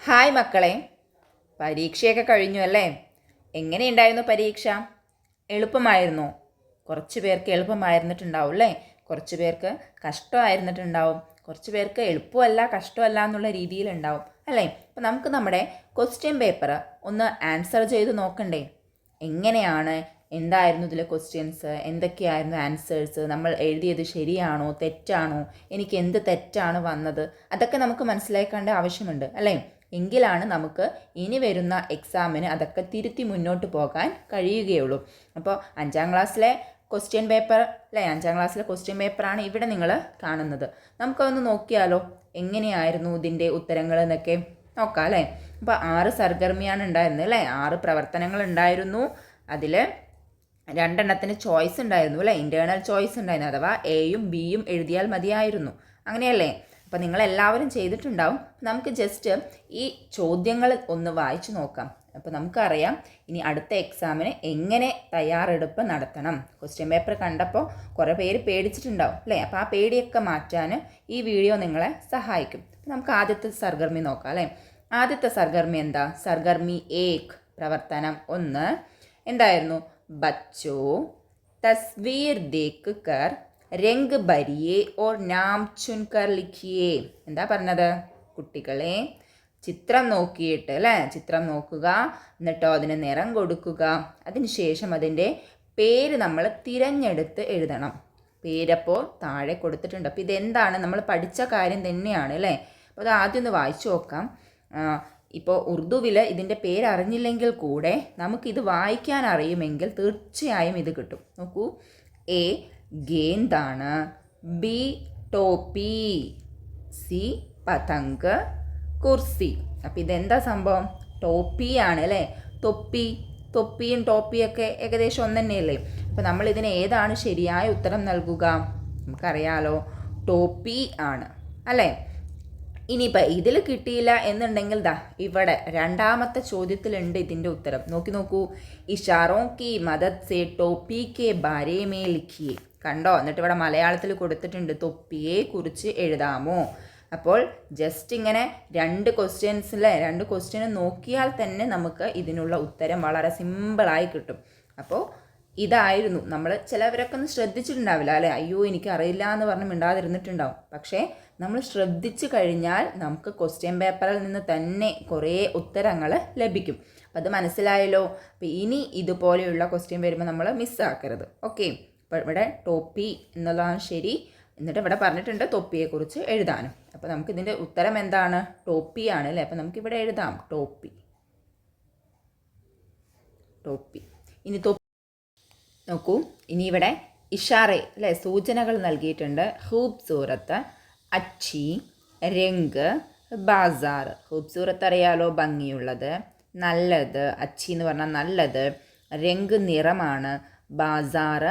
Hi മക്കളെ, പരീക്ഷയൊക്കെ കഴിഞ്ഞു അല്ലേ? എങ്ങനെയുണ്ടായിരുന്നു പരീക്ഷ? എളുപ്പമായിരുന്നോ? കുറച്ച് പേർക്ക് എളുപ്പമായിരുന്നിട്ടുണ്ടാവും അല്ലേ? കുറച്ച് പേർക്ക് കഷ്ടമായിരുന്നിട്ടുണ്ടാവും. കുറച്ച് പേർക്ക് എളുപ്പമല്ല കഷ്ടമല്ല എന്നുള്ള രീതിയിലുണ്ടാവും അല്ലേ? അപ്പം നമുക്ക് നമ്മുടെ ക്വസ്റ്റ്യൻ പേപ്പർ ഒന്ന് ആൻസർ ചെയ്ത് നോക്കണ്ടേ? എങ്ങനെയാണ്, എന്തായിരുന്നു ഇതിലെ ക്വസ്റ്റ്യൻസ്, എന്തൊക്കെയായിരുന്നു ആൻസേഴ്സ്, നമ്മൾ എഴുതിയത് ശരിയാണോ തെറ്റാണോ, എനിക്ക് എന്ത് തെറ്റാണ് വന്നത്, അതൊക്കെ നമുക്ക് മനസ്സിലാക്കേണ്ട ആവശ്യമുണ്ട് അല്ലേ? എങ്കിലാണ് നമുക്ക് ഇനി വരുന്ന എക്സാമിന് അതൊക്കെ തിരുത്തി മുന്നോട്ട് പോകാൻ കഴിയുകയുള്ളൂ. അപ്പോൾ 5ാം ക്ലാസ്സിലെ ക്വസ്റ്റ്യൻ പേപ്പർ അല്ലേ, 5ാം ക്ലാസ്സിലെ ക്വസ്റ്റ്യൻ പേപ്പറാണ് ഇവിടെ നിങ്ങൾ കാണുന്നത്. നമുക്കൊന്ന് നോക്കിയാലോ എങ്ങനെയായിരുന്നു ഇതിൻ്റെ ഉത്തരങ്ങൾ എന്നൊക്കെ നോക്കാം അല്ലേ? അപ്പോൾ 6 സർഗർമിയാണ് ഉണ്ടായിരുന്നത് അല്ലേ? 6 പ്രവർത്തനങ്ങൾ ഉണ്ടായിരുന്നു. അതിൽ 2 ചോയ്സ് ഉണ്ടായിരുന്നു അല്ലേ? ഇൻറ്റേർണൽ ചോയ്സ് ഉണ്ടായിരുന്നു, അഥവാ എയും ബിയും എഴുതിയാൽ മതിയായിരുന്നു. അങ്ങനെയല്ലേ? അപ്പോൾ നിങ്ങളെല്ലാവരും ചെയ്തിട്ടുണ്ടാവും. നമുക്ക് ജസ്റ്റ് ഈ ചോദ്യങ്ങൾ ഒന്ന് വായിച്ചു നോക്കാം. അപ്പോൾ നമുക്കറിയാം ഇനി അടുത്ത എക്സാമിന് എങ്ങനെ തയ്യാറെടുപ്പ് നടത്തണം. ക്വസ്റ്റ്യൻ പേപ്പർ കണ്ടപ്പോൾ കുറേ പേര് പേടിച്ചിട്ടുണ്ടാവും അല്ലേ? അപ്പോൾ ആ പേടിയൊക്കെ മാറ്റാൻ ഈ വീഡിയോ നിങ്ങളെ സഹായിക്കും. നമുക്ക് ആദ്യത്തെ സർഗർമി നോക്കാം അല്ലേ? ആദ്യത്തെ സർഗർമി എന്താ? സർഗർമി 1 പ്രവർത്തനം 1 എന്തായിരുന്നു? ബച്ചോ തസ്വീർ ദേഖ് കർ രംഗ് ഭരിയേ ഓർ നാം ചുൻകർ ലിഖിയേ. എന്താ പറഞ്ഞത്? കുട്ടികളെ ചിത്രം നോക്കിയിട്ട് അല്ലേ, ചിത്രം നോക്കുക, എന്നിട്ടോ അതിന് നിറം കൊടുക്കുക, അതിനുശേഷം അതിൻ്റെ പേര് നമ്മൾ തിരഞ്ഞെടുത്ത് എഴുതണം. പേരപ്പോൾ താഴെ കൊടുത്തിട്ടുണ്ട്. അപ്പോൾ ഇതെന്താണ്? നമ്മൾ പഠിച്ച കാര്യം തന്നെയാണ് അല്ലേ? അപ്പോൾ അത് ആദ്യം ഒന്ന് വായിച്ചു നോക്കാം. ഇപ്പോൾ ഉറുദുവിൽ ഇതിൻ്റെ പേര് അറിഞ്ഞില്ലെങ്കിൽ കൂടെ നമുക്കിത് വായിക്കാൻ അറിയുമെങ്കിൽ തീർച്ചയായും ഇത് കിട്ടും. നോക്കൂ, എ ഗേന്ദാണ്, ബി ടോപ്പി, സി പതങ്ക്, കുർസി. അപ്പം ഇതെന്താ സംഭവം? ടോപ്പിയാണ് അല്ലേ? തൊപ്പിയും ടോപ്പിയൊക്കെ ഏകദേശം ഒന്ന് തന്നെയല്ലേ? അപ്പോൾ നമ്മൾ ഇതിന് ഏതാണ് ശരിയായ ഉത്തരം നൽകുക? നമുക്കറിയാലോ, ടോപ്പി ആണ് അല്ലേ? ഇനിയിപ്പോൾ ഇതിൽ കിട്ടിയില്ല എന്നുണ്ടെങ്കിൽ ഇവിടെ 2ാമത്തെ ചോദ്യത്തിലുണ്ട് ഇതിൻ്റെ ഉത്തരം. നോക്കൂ, ഇഷാറോ കി മദദ് സേ ടോപ്പി കെ ബാരേ മേ ലിഖിയേ. കണ്ടോ? എന്നിട്ട് ഇവിടെ മലയാളത്തിൽ കൊടുത്തിട്ടുണ്ട്, തൊപ്പിയെ കുറിച്ച് എഴുതാമോ. അപ്പോൾ ജസ്റ്റ് ഇങ്ങനെ 2 ക്വസ്റ്റ്യന് നോക്കിയാൽ തന്നെ നമുക്ക് ഇതിനുള്ള ഉത്തരം വളരെ സിമ്പിളായി കിട്ടും. അപ്പോൾ ഇതായിരുന്നു നമ്മൾ. ചിലവരൊക്കെ ഒന്ന് ശ്രദ്ധിച്ചിട്ടുണ്ടാവില്ല അല്ലേ? അയ്യോ എനിക്ക് അറിയില്ല എന്ന് പറഞ്ഞ് മിണ്ടാതിരുന്നിട്ടുണ്ടാവും. പക്ഷേ നമ്മൾ ശ്രദ്ധിച്ചു കഴിഞ്ഞാൽ നമുക്ക് ക്വസ്റ്റ്യൻ പേപ്പറിൽ നിന്ന് തന്നെ കുറേ ഉത്തരങ്ങൾ ലഭിക്കും. അപ്പം അത് മനസ്സിലായല്ലോ? അപ്പോൾ ഇനി ഇതുപോലെയുള്ള ക്വസ്റ്റ്യൻ വരുമ്പോൾ നമ്മൾ മിസ്സാക്കരുത്. ഓക്കെ, അപ്പോൾ ഇവിടെ ടോപ്പി എന്നുള്ളതാണ് ശരി. എന്നിട്ട് ഇവിടെ പറഞ്ഞിട്ടുണ്ട് തൊപ്പിയെക്കുറിച്ച് എഴുതാനും. അപ്പോൾ നമുക്കിതിൻ്റെ ഉത്തരം എന്താണ്? ടോപ്പിയാണ് അല്ലേ? അപ്പോൾ നമുക്കിവിടെ എഴുതാം ടോപ്പി. ഇനി നോക്കൂ, ഇനി ഇവിടെ ഇഷാറെ അല്ലേ, സൂചനകൾ നൽകിയിട്ടുണ്ട്. ഖൂബ്സൂറത്ത്, അച്ചി, രംഗ്, ബാസാർ. ഖൂബ്സൂറത്ത് അറിയാലോ, ഭംഗിയുള്ളത്. നല്ലത്, അച്ചി എന്ന് പറഞ്ഞാൽ നല്ലത്. രംഗ് നിറമാണ്. ബാസാർ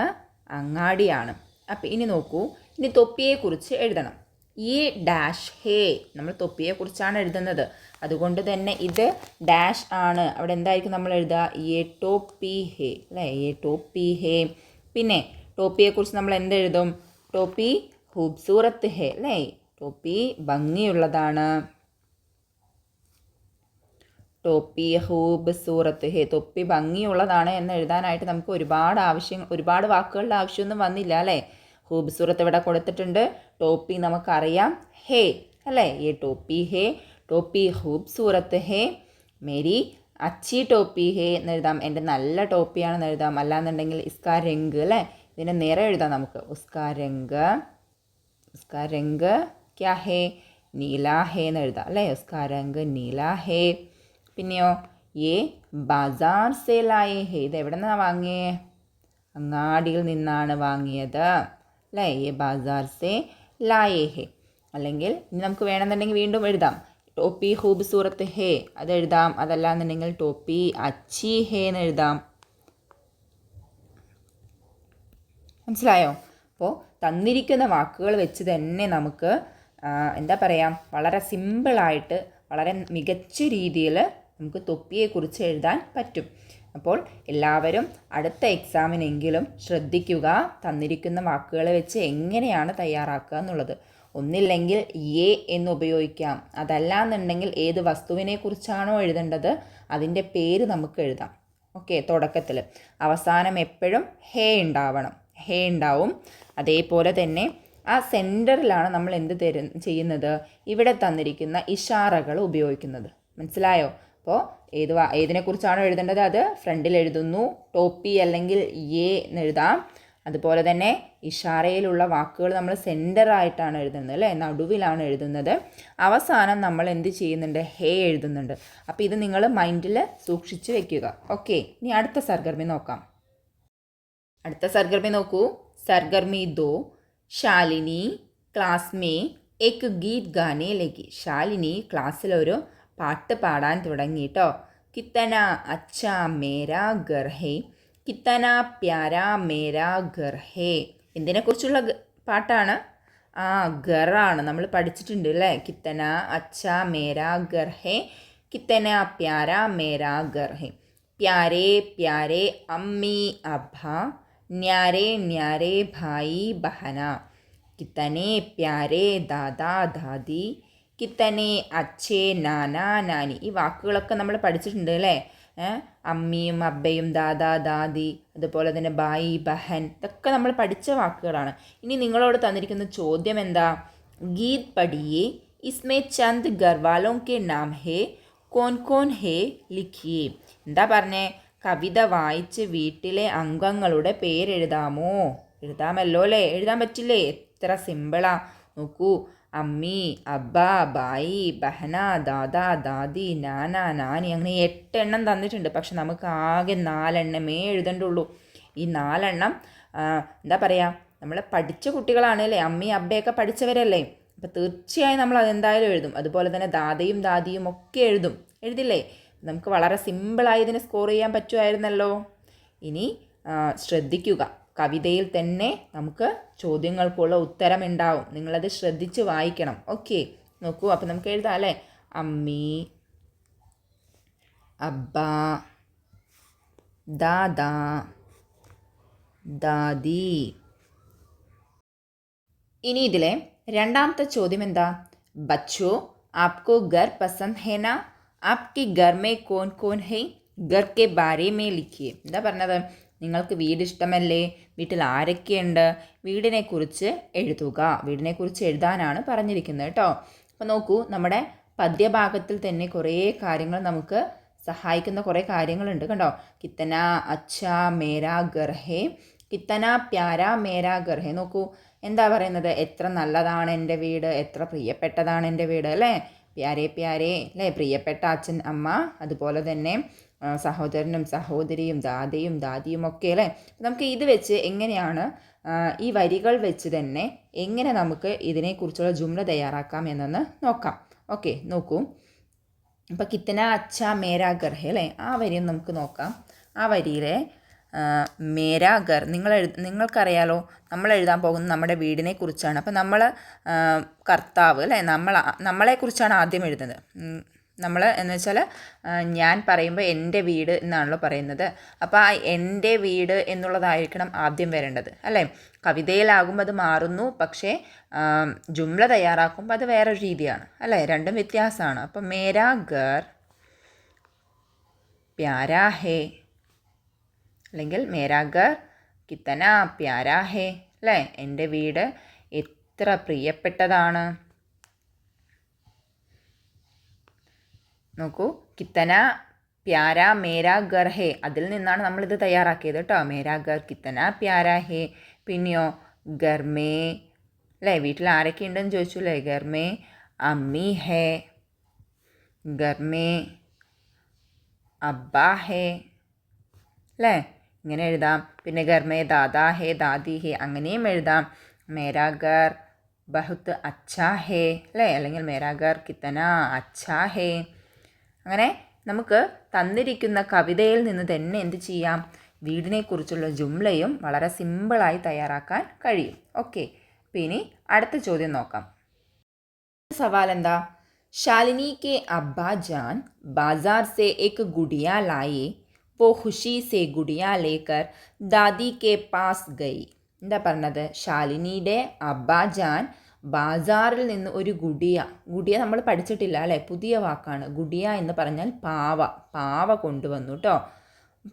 അങ്ങാടിയാണ്. അപ്പം ഇനി നോക്കൂ, ഇനി തൊപ്പിയെക്കുറിച്ച് എഴുതണം. ഈ ഡാഷ് ഹേ, നമ്മൾ തൊപ്പിയെക്കുറിച്ചാണ് എഴുതുന്നത്, അതുകൊണ്ട് തന്നെ ഇത് ഡാഷ് ആണ്. അവിടെ എന്തായിരിക്കും നമ്മൾ എഴുതുക? യേ ടോപ്പി ഹേ അല്ലേ? യേ ടോപ്പി ഹേ. പിന്നെ ടോപ്പിയെക്കുറിച്ച് നമ്മൾ എന്തെഴുതും? ടോപ്പി ഖൂബ്സൂറത്ത് ഹേ അല്ലേ? ടോപ്പി ഭംഗിയുള്ളതാണ്. ടോപ്പി ഖൂബ്സൂറത്ത് ഹേ, തൊപ്പി ഭംഗിയുള്ളതാണ് എന്ന് എഴുതാനായിട്ട് നമുക്ക് ഒരുപാട് വാക്കുകളുടെ ആവശ്യമൊന്നും വന്നില്ല അല്ലേ? ഖൂബ്സൂറത്ത് ഇവിടെ കൊടുത്തിട്ടുണ്ട്, ടോപ്പി നമുക്കറിയാം, ഹേ അല്ലേ? യേ ടോപ്പി ഹേ, ടോപ്പി ഖൂബ്സൂറത്ത് ഹേ. മേരി അച്ചി ടോപ്പി ഹേ എന്ന് എഴുതാം, എൻ്റെ നല്ല ടോപ്പിയാണെന്ന് എഴുതാം. അല്ലാന്നുണ്ടെങ്കിൽ ഇസ്കാ രംഗ് അല്ലേ, ഇതിൻ്റെ നിറം എഴുതാം നമുക്ക്. ഉസ്കാ രംഗ് ക്യാ ഹേ? നീലാ ഹേ എന്ന് എഴുതാം അല്ലേ? ഉസ്കാ രംഗ് നീലാ ഹേ. പിന്നെയോ യേ ബാസാർ സേ ലായേ ഹേ, ഇത് എവിടെ നിന്നാണ് വാങ്ങിയേ? അങ്ങാടിയിൽ നിന്നാണ് വാങ്ങിയത് അല്ലേ? യേ ബാസാർ സേ ലായേ ഹേ. അല്ലെങ്കിൽ ഇനി നമുക്ക് വേണമെന്നുണ്ടെങ്കിൽ വീണ്ടും എഴുതാം, ടോപ്പി ഖൂബ്സൂറത്ത് ഹേ അത് എഴുതാം. അതല്ലാന്നുണ്ടെങ്കിൽ ടോപ്പി അച്ചി ഹേ എന്ന് എഴുതാം. മനസ്സിലായോ? അപ്പോൾ തന്നിരിക്കുന്ന വാക്കുകൾ വെച്ച് തന്നെ നമുക്ക് എന്താ പറയുക, വളരെ സിമ്പിളായിട്ട് വളരെ മികച്ച രീതിയിൽ നമുക്ക് തൊപ്പിയെക്കുറിച്ച് എഴുതാൻ പറ്റും. അപ്പോൾ എല്ലാവരും അടുത്ത എക്സാമിനെങ്കിലും ശ്രദ്ധിക്കുക, തന്നിരിക്കുന്ന വാക്കുകൾ വെച്ച് എങ്ങനെയാണ് തയ്യാറാക്കുക എന്നുള്ളത്. ഒന്നില്ലെങ്കിൽ യേ എന്ന് ഉപയോഗിക്കാം. അതല്ലാന്നുണ്ടെങ്കിൽ ഏത് വസ്തുവിനെ കുറിച്ചാണോ എഴുതേണ്ടത് അതിൻ്റെ പേര് നമുക്ക് എഴുതാം. ഓക്കെ, തുടക്കത്തിൽ. അവസാനം എപ്പോഴും ഹേ ഉണ്ടാവണം. ഹേ ഉണ്ടാവും. അതേപോലെ തന്നെ ആ സെൻറ്ററിലാണ് നമ്മൾ എന്ത് ചെയ്യുന്നത്, ഇവിടെ തന്നിരിക്കുന്ന ഇഷാറകൾ ഉപയോഗിക്കുന്നത്. മനസ്സിലായോ? അപ്പോൾ ഏതിനെക്കുറിച്ചാണോ എഴുതേണ്ടത് അത് ഫ്രണ്ടിൽ എഴുതുന്നു. ടോപ്പി അല്ലെങ്കിൽ യേ എന്ന് എഴുതാം. അതുപോലെ തന്നെ ഇഷാറയിലുള്ള വാക്കുകൾ നമ്മൾ സെൻറ്ററായിട്ടാണ് എഴുതുന്നത് അല്ലേ, നടുവിലാണ് എഴുതുന്നത്. അവസാനം നമ്മൾ എന്ത് ചെയ്യുന്നുണ്ട്, ഹേ എഴുതുന്നുണ്ട്. അപ്പോൾ ഇത് നിങ്ങൾ മൈൻഡിൽ സൂക്ഷിച്ച് വെക്കുക. ഓക്കെ, ഇനി അടുത്ത സർഗർമി നോക്കാം. അടുത്ത സർഗർമി നോക്കൂ. സർഗർമി 2. ശാലിനി ക്ലാസ് മേ എക് ഗീത് ഗാനെ ലഗി. ശാലിനി ക്ലാസ്സിലൊരു പാട്ട് പാടാൻ തുടങ്ങി കേട്ടോ. കിത്തന അച്ഛാ മേരാ ഘർ ഹേ, കിത്തന പ്യാരാ മേരാ ഘർ ഹേ. എന്തിനെക്കുറിച്ചുള്ള പാട്ടാണ്? ഘറാണ്, നമ്മൾ പഠിച്ചിട്ടുണ്ട് അല്ലേ. കിത്തന അച്ഛാ മേരാ ഘർ ഹേ, കിത്തന പ്യാരാ മേരാ ഘർ ഹേ. പ്യാരേ പ്യാരേ അമ്മി അബ്ബ, ന്യാരെ ന്യാരെ ഭായി ബഹന. കിത്തനെ പ്യാരേ ദാദാ ദാദി, കിത്തനെ അച്ഛേ നാനാ നാനി. ഈ വാക്കുകളൊക്കെ നമ്മൾ പഠിച്ചിട്ടുണ്ട് അല്ലേ. അമ്മിയും അബ്ബയും ദാദാ ദാദി, അതുപോലെ തന്നെ ബായി ബഹൻ, ഇതൊക്കെ നമ്മൾ പഠിച്ച വാക്കുകളാണ്. ഇനി നിങ്ങളോട് തന്നിരിക്കുന്ന ചോദ്യം എന്താ? ഗീത് പഠിയേ, ഇസ്മേ ചന്ദ് ഗർവാലോം കെ നാം ഹേ, കോൻ കോൻ ഹേ ലിഖിയേ. എന്താ പറഞ്ഞേ? കവിത വായിച്ച് വീട്ടിലെ അംഗങ്ങളുടെ പേരെഴുതാമോ? എഴുതാമല്ലോ അല്ലേ. എഴുതാൻ പറ്റില്ലേ? എത്ര സിമ്പിളാ നോക്കൂ. അമ്മി, അബ്ബ, ബായി, ബഹന, ദാദാ, ദാദി, നാന, നാനി, അങ്ങനെ 8 എണ്ണം തന്നിട്ടുണ്ട്. പക്ഷെ നമുക്ക് ആകെ 4 എണ്ണമേ എഴുതണ്ടുള്ളൂ. ഈ 4 എണ്ണം എന്താ പറയുക, നമ്മൾ പഠിച്ച കുട്ടികളാണല്ലേ, അമ്മി അബ്ബയൊക്കെ പഠിച്ചവരല്ലേ. അപ്പോൾ തീർച്ചയായും നമ്മൾ അതെന്തായാലും എഴുതും. അതുപോലെ തന്നെ ദാദയും ദാദിയും ഒക്കെ എഴുതില്ലേ. നമുക്ക് വളരെ സിമ്പിളായി ഇതിനെ സ്കോർ ചെയ്യാൻ പറ്റുമായിരുന്നല്ലോ. ഇനി ശ്രദ്ധിക്കുക, കവിതയിൽ തന്നെ നമുക്ക് ചോദ്യങ്ങൾക്കുള്ള ഉത്തരമുണ്ടാവും. നിങ്ങളത് ശ്രദ്ധിച്ച് വായിക്കണം. ഓക്കെ, നോക്കൂ. അപ്പോൾ നമുക്ക് എഴുതാം അല്ലേ. അമ്മി, അബ്ബ, ദാദാ, ദാദി. ഇനി ഇതിലെ രണ്ടാമത്തെ ചോദ്യം എന്താ? ബച്ചോ ആപ്കോ ഘർ പസന്ദ് ഹേ നാ, ആപ്കി ഘർ മേ കോൻ കോൻ ഹേ, ഘർ കെ ബാരെ മേ ലിഖിയേ. എന്താ പറഞ്ഞത്? നിങ്ങൾക്ക് വീട് ഇഷ്ടമല്ലേ? വീട്ടിൽ ആരൊക്കെയുണ്ട്? വീടിനെക്കുറിച്ച് എഴുതുക. വീടിനെക്കുറിച്ച് എഴുതാനാണ് പറഞ്ഞിരിക്കുന്നത് കേട്ടോ. അപ്പോൾ നോക്കൂ, നമ്മുടെ പദ്യഭാഗത്തിൽ തന്നെ കുറേ കാര്യങ്ങൾ നമുക്ക് സഹായിക്കുന്ന കുറേ കാര്യങ്ങളുണ്ട് കണ്ടോ. കിത്തന അച്ഛാ മേരാ ഘർ ഹേ, കിത്തന പ്യാരാ മേരാ ഘർ ഹേ. നോക്കൂ, എന്താ പറയുന്നത്? എത്ര നല്ലതാണ് എൻ്റെ വീട്, എത്ര പ്രിയപ്പെട്ടതാണ് എൻ്റെ വീട് അല്ലേ. പ്യാരേ പ്യാരേ അല്ലേ, പ്രിയപ്പെട്ട അച്ഛൻ അമ്മ, അതുപോലെ തന്നെ സഹോദരനും സഹോദരിയും ദാദയും ദാദിയും ഒക്കെ അല്ലേ. നമുക്ക് ഇത് വെച്ച് എങ്ങനെയാണ് ഈ വരികൾ വെച്ച് തന്നെ എങ്ങനെ നമുക്ക് ഇതിനെക്കുറിച്ചുള്ള ജുംല തയ്യാറാക്കാം എന്നൊന്ന് നോക്കാം. ഓക്കെ, നോക്കൂ. അപ്പോൾ കിത്തന അച്ഛാ മേരാ ഘർ ഹേ അല്ലേ, ആ വരിയും നമുക്ക് നോക്കാം. ആ വരിയിലെ മേരാ ഘർ നിങ്ങൾക്കറിയാലോ, നമ്മൾ എഴുതാൻ പോകുന്നത് നമ്മുടെ വീടിനെ കുറിച്ചാണ്. അപ്പം നമ്മൾ കർത്താവ് അല്ലേ, നമ്മളെക്കുറിച്ചാണ് ആദ്യം എഴുതുന്നത്. നമ്മൾ എന്ന് വെച്ചാൽ ഞാൻ പറയുമ്പോൾ എൻ്റെ വീട് എന്നാണല്ലോ പറയുന്നത്. അപ്പോൾ ആ എൻ്റെ വീട് എന്നുള്ളതായിരിക്കണം ആദ്യം വരേണ്ടത് അല്ലേ. കവിതയിലാകുമ്പോൾ അത് മാറുന്നു, പക്ഷേ ജുംല തയ്യാറാക്കുമ്പോൾ അത് വേറൊരു രീതിയാണ് അല്ലേ. രണ്ടും വ്യത്യാസമാണ്. അപ്പം മേരാ ഘർ പ്യാരാ ഹേ അല്ലെങ്കിൽ മേരാ ഘർ കിത്തന പ്യാരാ ഹേ അല്ലേ. എൻ്റെ വീട് എത്ര പ്രിയപ്പെട്ടതാണ്. നോക്കൂ, കിത്തന പ്യാരാ മേരാ ഘർ ഹേ, അതിൽ നിന്നാണ് നമ്മളിത് തയ്യാറാക്കിയത് കേട്ടോ. മേരാ ഘർ കിത്തന പ്യാരാ ഹേ. പിന്നെയോ ഘർമേ അല്ലേ, വീട്ടിൽ ആരൊക്കെ ഉണ്ടെന്ന് ചോദിച്ചു അല്ലേ. ഘർമേ അമ്മി ഹേ, ഘർമേ അബ്ബ ഹേ അല്ലേ, ഇങ്ങനെ എഴുതാം. പിന്നെ ഘർമേ ദാദാ ഹേ ദാദി ഹേ, അങ്ങനെയും എഴുതാം. മേരാ ഘർ ബഹുത്ത് അച്ഛാ ഹേ അല്ലേ, അല്ലെങ്കിൽ മേരാ ഘർ കിത്തന അച്ഛാ ഹേ. അങ്ങനെ നമുക്ക് തന്നിരിക്കുന്ന കവിതയിൽ നിന്ന് തന്നെ എന്ത് ചെയ്യാം, വീടിനെക്കുറിച്ചുള്ള ജുംലയും വളരെ സിമ്പിളായി തയ്യാറാക്കാൻ കഴിയും. ഓക്കെ, പിന്നെ അടുത്ത ചോദ്യം നോക്കാം. സവാൽ എന്താ? ശാലിനി കെ അബ്ബാ ജാൻ ബാസാർ സെ ഏക് ഗുഡിയ ലായേ, वो खुशी से गुड़िया लेकर दादी के पास गई. എന്താ പറഞ്ഞത്? ശാലിനിയുടെ അബ്ബാജാൻ ബാസാറിൽ നിന്ന് ഒരു ഗുഡിയ. ഗുഡിയ നമ്മൾ പഠിച്ചിട്ടില്ല അല്ലേ, പുതിയ വാക്കാണ്. ഗുഡിയ എന്ന് പറഞ്ഞാൽ പാവ കൊണ്ടുവന്നു കേട്ടോ.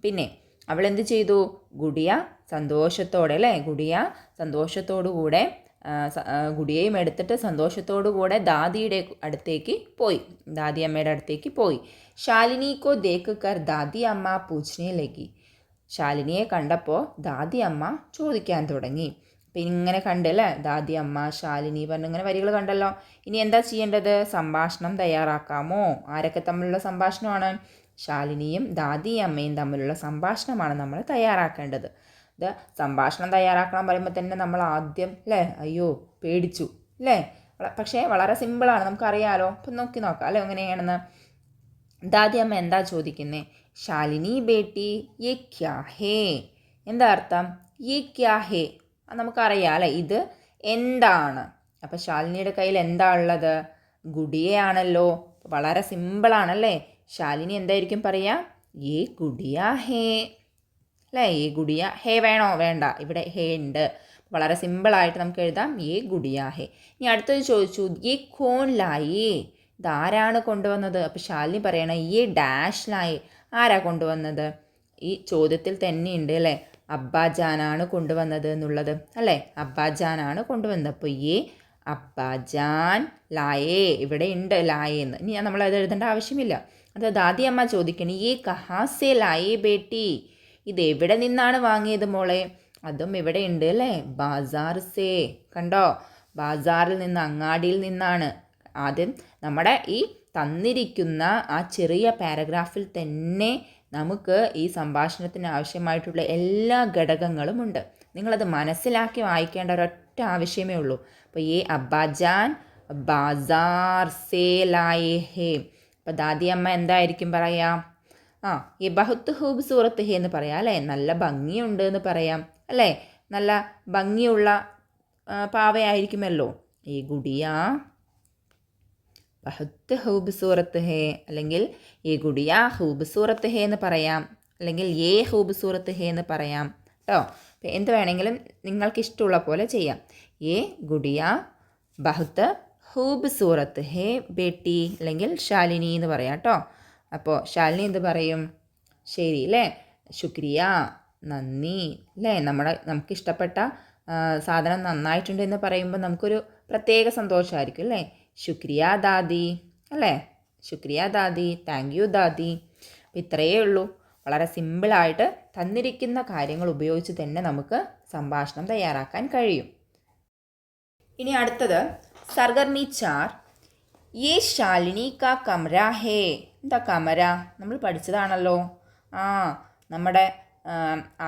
പിന്നെ അവൾ എന്ത് ചെയ്തു? ഗുഡിയ സന്തോഷത്തോടെ അല്ലേ, ഗുഡിയ സന്തോഷത്തോടുകൂടെ ഗുഡിയയും എടുത്തിട്ട് സന്തോഷത്തോടുകൂടെ ദാദിയുടെ അടുത്തേക്ക് പോയി, ദാദി അമ്മയുടെ അടുത്തേക്ക് പോയി. ശാലിനിക്കോ ദേക്ക് കർ ദാദി അമ്മ പൂച്ഛനെ ലഗി. ശാലിനിയെ കണ്ടപ്പോൾ ദാദി അമ്മ ചോദിക്കാൻ തുടങ്ങി. അപ്പം ഇങ്ങനെ കണ്ടല്ലേ, ദാദി അമ്മ ശാലിനി പറഞ്ഞിങ്ങനെ വരികൾ കണ്ടല്ലോ. ഇനി എന്താ ചെയ്യേണ്ടത്? സംഭാഷണം തയ്യാറാക്കാമോ? ആരൊക്കെ തമ്മിലുള്ള സംഭാഷണമാണ്? ശാലിനിയും ദാദി അമ്മയും തമ്മിലുള്ള സംഭാഷണമാണ് നമ്മൾ തയ്യാറാക്കേണ്ടത്. ഇത് സംഭാഷണം തയ്യാറാക്കണം പറയുമ്പോൾ തന്നെ നമ്മൾ ആദ്യം അല്ലേ, അയ്യോ പേടിച്ചു അല്ലേ, പക്ഷേ വളരെ സിമ്പിളാണ്, നമുക്കറിയാലോ. അപ്പം നോക്കാം അല്ലേ എങ്ങനെയാണെന്ന്. ദാദി അമ്മ എന്താ ചോദിക്കുന്നേ? ശാലിനി ബേട്ടി യേ ക്യാ ഹേ. എന്താ അർത്ഥം? യേ ക്യാ ഹേ നമുക്കറിയാം അല്ലേ, ഇത് എന്താണ്. അപ്പം ശാലിനിയുടെ കയ്യിൽ എന്താ ഉള്ളത്? ഗുഡിയയാണല്ലോ. വളരെ സിമ്പിളാണല്ലേ. ശാലിനി എന്തായിരിക്കും പറയുക? യേ ഗുഡിയ ഹേ അല്ലേ. യേ ഗുഡിയ ഹേ വേണോ? വേണ്ട, ഇവിടെ ഹേ ഉണ്ട്. വളരെ സിമ്പിളായിട്ട് നമുക്ക് എഴുതാം യേ ഗുഡിയ ഹേ. ഇനി അടുത്തത് ചോദിച്ചു, യേ ഖോൻ ലായേ. ഇതാരാണ് കൊണ്ടുവന്നത്? അപ്പോൾ ശാലിനി പറയണം യേ ഡാഷ് ലായേ. ആരാ കൊണ്ടുവന്നത്? ഈ ചോദ്യത്തിൽ തന്നെയുണ്ട് അല്ലേ, അബ്ബാജാനാണ് കൊണ്ടുവന്നത് എന്നുള്ളത് അല്ലേ, അബ്ബാജാനാണ് കൊണ്ടുവന്നത്. അപ്പോൾ യേ അബ്ബാജാൻ ലായേ, ഇവിടെ ഉണ്ട് ലായേന്ന്. ഇനി നമ്മളത് എഴുതേണ്ട ആവശ്യമില്ല. അത് ദാദി അമ്മ ചോദിക്കണേ, യേ കഹാ സേ ലായേ ബേട്ടി. ഇത് എവിടെ നിന്നാണ് വാങ്ങിയത് മോളെ? അതും ഇവിടെ ഉണ്ട് അല്ലേ, ബാസാർ സേ. കണ്ടോ, ബാസാറിൽ നിന്ന്, അങ്ങാടിയിൽ നിന്നാണ്. ആദ്യം നമ്മുടെ ഈ തന്നിരിക്കുന്ന ആ ചെറിയ പാരഗ്രാഫിൽ തന്നെ നമുക്ക് ഈ സംഭാഷണത്തിന് ആവശ്യമായിട്ടുള്ള എല്ലാ ഘടകങ്ങളും ഉണ്ട്. നിങ്ങളത് മനസ്സിലാക്കി വായിക്കേണ്ട ഒരൊറ്റ ആവശ്യമേ ഉള്ളൂ. അപ്പോൾ ഈ അബ്ബാജാൻ ബാസാർ സേ ലായേ ഹേ. അപ്പോൾ ദാദി അമ്മ എന്തായിരിക്കും പറയാം? ഈ ബഹുത്ത് ഖൂബ്സൂറത്ത് ഹേ എന്ന് പറയാം അല്ലേ, നല്ല ഭംഗിയുണ്ട് എന്ന് പറയാം അല്ലേ, നല്ല ഭംഗിയുള്ള പാവയായിരിക്കുമല്ലോ. ഈ ഗുഡിയ ബഹുത്ത് ഖൂബ്സൂറത്ത് ഹേ, അല്ലെങ്കിൽ ഈ ഗുഡിയ ഖൂബ്സൂറത്ത് ഹേ എന്ന് പറയാം, അല്ലെങ്കിൽ യേ ഖൂബ്സൂറത്ത് ഹേ എന്ന് പറയാം കേട്ടോ. അപ്പോൾ എന്ത് വേണമെങ്കിലും നിങ്ങൾക്ക് ഇഷ്ടമുള്ള പോലെ ചെയ്യാം. യേ ഗുഡിയ ബഹുത്ത് ഖൂബ്സൂറത്ത് ഹേ ബേട്ടി, അല്ലെങ്കിൽ ശാലിനി എന്ന് പറയാം കേട്ടോ. അപ്പോൾ ശാലിനി എന്ത് പറയും? ശരി അല്ലേ, ശുക്രിയ, നന്ദി അല്ലേ. നമുക്കിഷ്ടപ്പെട്ട സാധനം നന്നായിട്ടുണ്ട് എന്ന് പറയുമ്പോൾ നമുക്കൊരു പ്രത്യേക സന്തോഷമായിരിക്കും അല്ലേ. ശുക്രിയ ദാദി അല്ലേ, ശുക്രിയ ദാദി, താങ്ക് യു ദാദി. അപ്പോൾ ഇത്രയേ ഉള്ളൂ. വളരെ സിമ്പിളായിട്ട് തന്നിരിക്കുന്ന കാര്യങ്ങൾ ഉപയോഗിച്ച് തന്നെ നമുക്ക് സംഭാഷണം തയ്യാറാക്കാൻ കഴിയും. ഇനി അടുത്തത് സർഗർമി 4. യേ ശാലിനി കാ കമര ഹേ. എന്താ കമര? നമ്മൾ പഠിച്ചതാണല്ലോ. നമ്മുടെ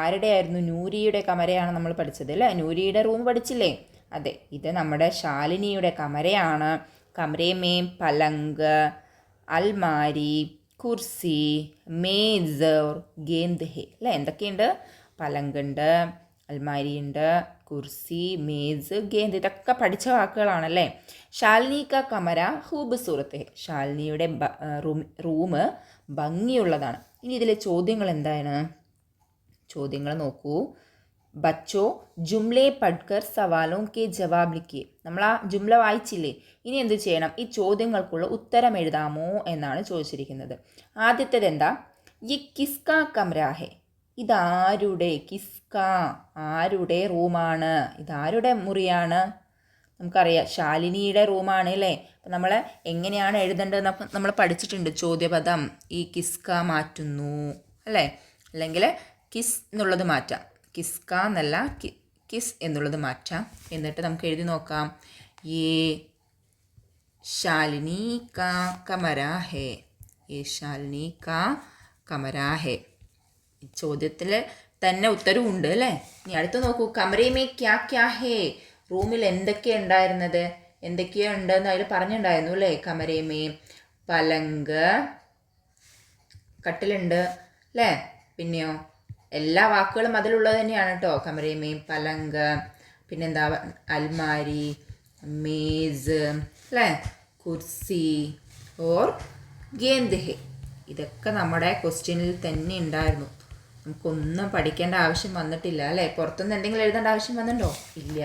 ആരുടെ ആയിരുന്നു? നൂരിയുടെ കമരയാണ് നമ്മൾ പഠിച്ചത് അല്ലേ, നൂരിയുടെ റൂം പഠിച്ചില്ലേ? അതെ, ഇത് നമ്മുടെ ശാലിനിയുടെ കമരയാണ്. കമരേ മേം പലങ്ക്, അൽമാരി, കുർസി, മേസ് ഓർ ഗേന്ദ് ഹേ അല്ലേ. എന്തൊക്കെയുണ്ട്? പലങ്കുണ്ട്, അൽമാരിയുണ്ട്, കുർസി, മേസ്, ഗേന്ദ്, ഇതൊക്കെ പഠിച്ച വാക്കുകളാണല്ലേ. ശാലിനി കാ കമര ഖൂബ്സൂറത്ത് ഹേ. ശാലിനിയുടെ റൂം ഭംഗിയുള്ളതാണ്. ഇനി ഇതിലെ ചോദ്യങ്ങൾ എന്താണ്? ചോദ്യങ്ങൾ നോക്കൂ. ബച്ചോ ജുംലെ പഠ്കർ സവാലോं के जवाब लिखिए. നമ്മൾ ആ ജുംല വായിച്ചില്ലേ? ഇനി എന്ത് ചെയ്യണം? ഈ ചോദ്യങ്ങൾക്കുള്ള ഉത്തരം എഴുതാമോ എന്നാണ് ചോദിച്ചിരിക്കുന്നത്. ആദ്യത്തേത് എന്താ? യേ കിസ്കാ കമര ഹേ. ഇതാരുടെ? കിസ്ക, ആരുടെ റൂമാണ്? ഇതാരുടെ മുറിയാണ്? നമുക്കറിയാം ശാലിനിയുടെ റൂമാണ് അല്ലേ. അപ്പം നമ്മൾ എങ്ങനെയാണ് എഴുതേണ്ടത് നമ്മൾ പഠിച്ചിട്ടുണ്ട്. ചോദ്യപദം ഈ കിസ്ക മാറ്റുന്നു അല്ലേ, അല്ലെങ്കിൽ കിസ് എന്നുള്ളത് മാറ്റാം. കിസ്ക എന്നല്ല കിസ് എന്നുള്ളത് മാറ്റാം. എന്നിട്ട് നമുക്ക് എഴുതി നോക്കാം. യേ ശാലിനി കാ കമര ഹേ. യേ ശാലിനി കാ കമര ഹേ. ചോദ്യത്തിൽ തന്നെ ഉത്തരവും ഉണ്ട് അല്ലേ. ഇനി അടുത്ത് നോക്കൂ. കമരേ മേ ക്യാ ക്യാ ഹേ. റൂമിൽ എന്തൊക്കെയാണ് ഉണ്ടായിരുന്നത്? എന്തൊക്കെയോ ഉണ്ടെന്ന് അതിൽ പറഞ്ഞിട്ടുണ്ടായിരുന്നു അല്ലേ. കമരേ മേ പലങ്ക്, കട്ടിലുണ്ട് അല്ലേ. പിന്നെയോ എല്ലാ വാക്കുകളും അതിലുള്ളത് തന്നെയാണ് കേട്ടോ. കമരേ മേ പലങ്ക്, പിന്നെന്താ അൽമാരി, മേസ് അല്ലേ, കുർസി ഓർ ഗേന്ദ് ഹേ. ഇതൊക്കെ നമ്മുടെ ക്വസ്റ്റ്യനിൽ തന്നെ ഉണ്ടായിരുന്നു. നമുക്കൊന്നും പഠിക്കേണ്ട ആവശ്യം വന്നിട്ടില്ല അല്ലേ. പുറത്തുനിന്ന് എന്തെങ്കിലും എഴുതേണ്ട ആവശ്യം വന്നിട്ടുണ്ടോ? ഇല്ല.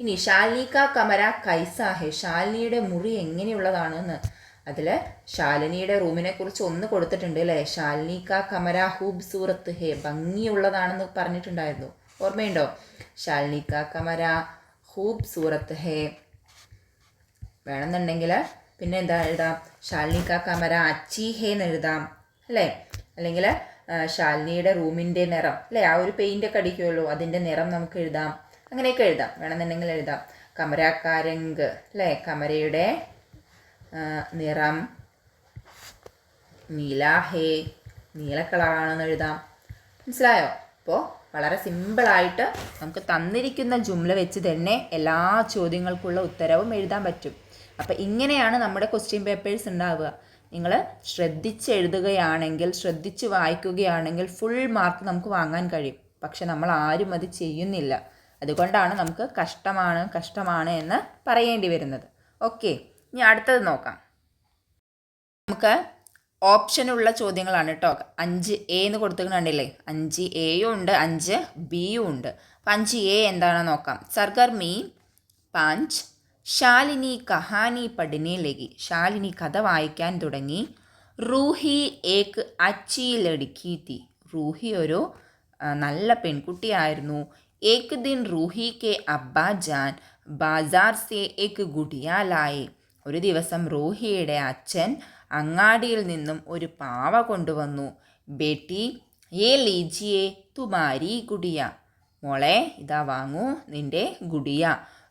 ഇനി ശാലിനി കാ കമര കൈസാ ഹെ, ശാലിനിയുടെ മുറി എങ്ങനെയുള്ളതാണെന്ന്. അതിൽ ശാലിനിയുടെ റൂമിനെ കുറിച്ച് ഒന്ന് കൊടുത്തിട്ടുണ്ട് അല്ലേ. ശാലിനി കാ കമര ഹൂബ്സൂറത്ത് ഹെ, ഭംഗിയുള്ളതാണെന്ന് പറഞ്ഞിട്ടുണ്ടായിരുന്നു. ഓർമ്മയുണ്ടോ? ശാലിനി കാ കമര ഹൂബ്സൂറത്ത് ഹെ. വേണമെന്നുണ്ടെങ്കിൽ പിന്നെ എന്താ എഴുതാം? ശാലിനി കാ കമര അച്ചി ഹേ എന്ന് എഴുതാം അല്ലേ. അല്ലെങ്കിൽ ശാലിനിയുടെ റൂമിൻ്റെ നിറം അല്ലേ, ആ ഒരു പെയിൻ്റൊക്കെ അടിക്കുമല്ലോ, അതിൻ്റെ നിറം നമുക്ക് എഴുതാം. അങ്ങനെയൊക്കെ എഴുതാം, വേണമെന്നുണ്ടെങ്കിൽ എഴുതാം. കമര കാ രംഗ് അല്ലേ, കമരയുടെ നിറം നീല ഹേ, നീല കളറാണെന്ന് എഴുതാം. മനസ്സിലായോ? അപ്പോൾ വളരെ സിമ്പിളായിട്ട് നമുക്ക് തന്നിരിക്കുന്ന ജുംല വെച്ച് തന്നെ എല്ലാ ചോദ്യങ്ങൾക്കുള്ള ഉത്തരവും എഴുതാൻ പറ്റും. അപ്പോൾ ഇങ്ങനെയാണ് നമ്മുടെ ക്വസ്റ്റ്യൻ പേപ്പേഴ്സ് ഉണ്ടാവുക. നിങ്ങൾ ശ്രദ്ധിച്ച് എഴുതുകയാണെങ്കിൽ, ശ്രദ്ധിച്ച് വായിക്കുകയാണെങ്കിൽ ഫുൾ മാർക്ക് നമുക്ക് വാങ്ങാൻ കഴിയും. പക്ഷെ നമ്മൾ ആരും അത് ചെയ്യുന്നില്ല. അതുകൊണ്ടാണ് നമുക്ക് കഷ്ടമാണ് എന്ന് പറയേണ്ടി വരുന്നത്. ഓക്കെ, ഇനി അടുത്തത് നോക്കാം. നമുക്ക് ഓപ്ഷനുള്ള ചോദ്യങ്ങളാണ് കേട്ടോ. 5A എന്ന് കൊടുത്തിട്ടുണ്ടല്ലേ. 5Aയും ഉണ്ട്, 5Bയും ഉണ്ട്. അപ്പം 5A എന്താണെന്ന് നോക്കാം. സർഗർമി 5 ശാലിനി കഹാനി പഠിനെ ലഗി, ശാലിനി കഥ വായിക്കാൻ തുടങ്ങി. റൂഹി ഏക്ക് അച്ചി ലടുക്കി തി, റൂഹി ഒരു നല്ല പെൺകുട്ടിയായിരുന്നു. ഏക് ദിൻ റൂഹി കെ അബ്ബാ ജാൻ ബാസാർ സെ ഏക്ക് ഗുഡിയ ലായെ, ഒരു ദിവസം റൂഹിയുടെ അച്ഛൻ അങ്ങാടിയിൽ നിന്നും ഒരു പാവ കൊണ്ടുവന്നു. ബേട്ടി യേ ലീജിയേ തുമാരി ഗുഡിയ, മോളെ ഇതാ വാങ്ങൂ നിൻ്റെ ഗുഡിയ.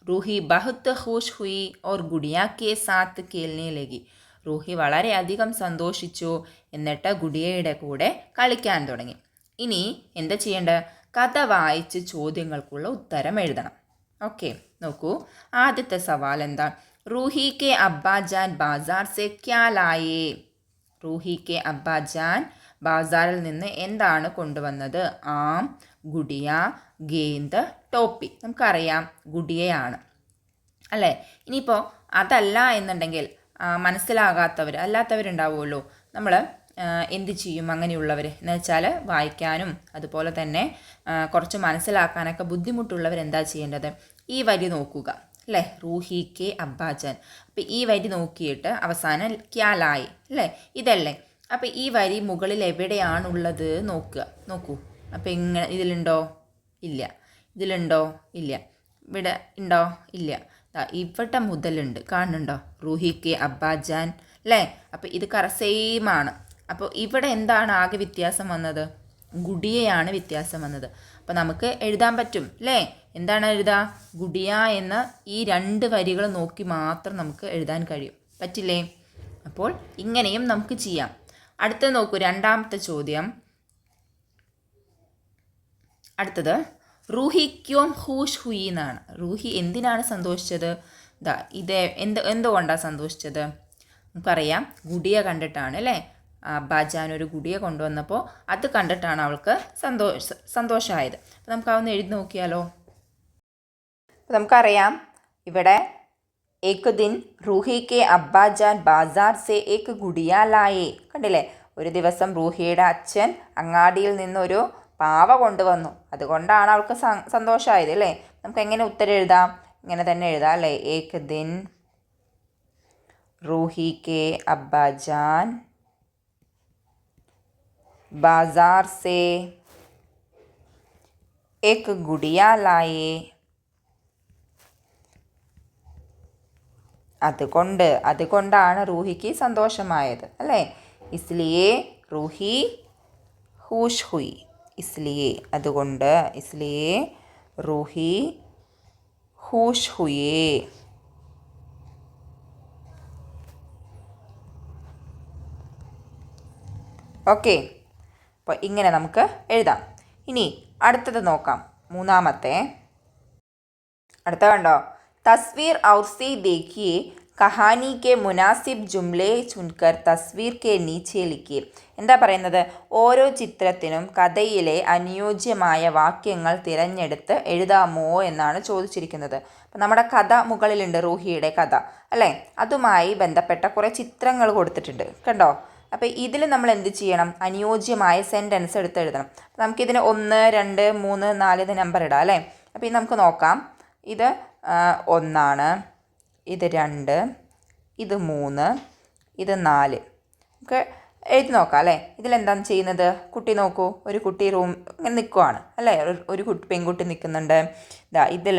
റൂഹി ബഹുത്ത് ഖുഷ് ഹുയി ഓർ ഗുഡിയ കെ സാത്ത് കേൽനെ ലഗി, റൂഹി വളരെയധികം സന്തോഷിച്ചു. എന്നിട്ട് ഗുഡിയയുടെ കൂടെ കളിക്കാൻ തുടങ്ങി. ഇനി എന്താ ചെയ്യേണ്ടത്? കഥ വായിച്ച് ചോദ്യങ്ങൾക്കുള്ള ഉത്തരം എഴുതണം. ഓക്കെ, നോക്കൂ. ആദ്യത്തെ സവാൽ എന്താ? റൂഹി കെ അബ്ബാജാൻ ബാസാർ സെ ക്യാ ലായേ, റൂഹി കെ അബ്ബാജാൻ ബാസാറിൽ നിന്ന് എന്താണ് കൊണ്ടുവന്നത്? ആം, ഗുഡിയ, ഗേന്ത്, ടോപ്പി. നമുക്കറിയാം ഗുഡിയയാണ് അല്ലേ. ഇനിയിപ്പോൾ അതല്ല എന്നുണ്ടെങ്കിൽ അല്ലാത്തവരുണ്ടാവുമല്ലോ, നമ്മൾ എന്ത് ചെയ്യും അങ്ങനെയുള്ളവർ എന്ന് വെച്ചാൽ? വായിക്കാനും അതുപോലെ തന്നെ കുറച്ച് മനസ്സിലാക്കാനൊക്കെ ബുദ്ധിമുട്ടുള്ളവർ എന്താ ചെയ്യേണ്ടത്? ഈ വരി നോക്കുക അല്ലേ, റൂഹി കെ അബ്ബാജാൻ. അപ്പോൾ ഈ വരി നോക്കിയിട്ട് അവസാനം ക്യാലായി അല്ലേ, ഇതല്ലേ. അപ്പോൾ ഈ വരി മുകളിൽ എവിടെയാണുള്ളത് നോക്കൂ. അപ്പോൾ ഇങ്ങനെ ഇതിലുണ്ടോ? ഇല്ല. ഇതിലുണ്ടോ? ഇല്ല. ഇവിടെ ഉണ്ടോ? ഇല്ല. ഇവിടെ മുതലുണ്ട്, കാണുന്നുണ്ടോ? റൂഹി കെ അബ്ബാജാൻ അല്ലേ. അപ്പോൾ ഇത് സെയിമാണ്. അപ്പോൾ ഇവിടെ എന്താണ് ആകെ വ്യത്യാസം വന്നത്? ഗുഡിയയാണ് വ്യത്യാസം വന്നത്. അപ്പോൾ നമുക്ക് എഴുതാൻ പറ്റും അല്ലേ. എന്താണ് എഴുതുക? ഗുഡിയ എന്ന ഈ 2 വരികൾ നോക്കി മാത്രം നമുക്ക് എഴുതാൻ കഴിയും. പറ്റില്ലേ? അപ്പോൾ ഇങ്ങനെയും നമുക്ക് ചെയ്യാം. അടുത്തത് നോക്കൂ, രണ്ടാമത്തെ ചോദ്യം. അടുത്തത് റൂഹി ക്യോം ഖുഷ് ഹുയി എന്നാണ്. റൂഹി എന്തിനാണ് സന്തോഷിച്ചത്? ഇത് എന്തുകൊണ്ടാണ് സന്തോഷിച്ചത്? നമുക്കറിയാം ഗുഡിയ കണ്ടിട്ടാണ് അല്ലേ. അബ്ബാജാൻ ഒരു ഗുഡിയ കൊണ്ടുവന്നപ്പോൾ അത് കണ്ടിട്ടാണ് അവൾക്ക് സന്തോഷമായത്. അപ്പോൾ നമുക്ക് അതൊന്ന് എഴുതി നോക്കിയാലോ. അപ്പോൾ നമുക്കറിയാം ഇവിടെ ഏക് ദിൻ റൂഹി കെ അബ്ബാജാൻ ബാസാർ സെ ഏക് ഗുഡിയ ലായേ, കണ്ടില്ലേ? ഒരു ദിവസം റൂഹിയുടെ അച്ഛൻ അങ്ങാടിയിൽ നിന്നൊരു പാവ കൊണ്ടുവന്നു, അതുകൊണ്ടാണ് അവൾക്ക് സന്തോഷമായത് അല്ലേ. നമുക്ക് എങ്ങനെ ഉത്തരം എഴുതാം? ഇങ്ങനെ തന്നെ എഴുതാം അല്ലേ. ഏക് ദിൻ റൂഹി കെ അബ്ബാജാൻ बाजार से एक गुड़िया लाए, അതുകൊണ്ടാണ് റൂഹിക്ക് സന്തോഷമായത് അല്ലേ. ഇസ്ലിയെ റൂഹി ഖുഷ് ഹുയി, ഇസ്ലിയെ അതുകൊണ്ട്, ഇസ്ലിയെ റൂഹി ഖുഷ് ഹുയേ. ഓക്കെ, അപ്പോൾ ഇങ്ങനെ നമുക്ക് എഴുതാം. ഇനി അടുത്തത് നോക്കാം. മൂന്നാമത്തെ അടുത്ത കണ്ടോ. തസ്വീർ ഔർ സേ ദേഖിയെ കഹാനി കെ മുനാസിബ് ജുംലെ ചുൻകർ തസ്വീർ കെ നീച്ചെ ലിഖിയെ. എന്താ പറയുന്നത്? ഓരോ ചിത്രത്തിനും കഥയിലെ അനുയോജ്യമായ വാക്യങ്ങൾ തിരഞ്ഞെടുത്ത് എഴുതാമോ എന്നാണ് ചോദിച്ചിരിക്കുന്നത്. അപ്പം നമ്മുടെ കഥ മുകളിലുണ്ട്, റൂഹിയുടെ കഥ അല്ലേ. അതുമായി ബന്ധപ്പെട്ട കുറേ ചിത്രങ്ങൾ കൊടുത്തിട്ടുണ്ട് കണ്ടോ. അപ്പോൾ ഇതിൽ നമ്മൾ എന്ത് ചെയ്യണം? അനുയോജ്യമായ സെൻറ്റൻസ് എടുത്ത് എഴുതണം. നമുക്കിതിന് 1, 2, 3, 4 നമ്പർ ഇടാം അല്ലേ. അപ്പോൾ ഇത് നമുക്ക് നോക്കാം. ഇത് 1, ഇത് 2, ഇത് 3, ഇത് 4. നമുക്ക് എഴുതി നോക്കാം അല്ലേ. ഇതിലെന്താണ് ചെയ്യുന്നത്? കുട്ടി നോക്കൂ, ഒരു കുട്ടി ഇങ്ങനെ നിൽക്കുവാണ് അല്ലേ, ഒരു പെൺകുട്ടി നിൽക്കുന്നുണ്ട്. ഇതിൽ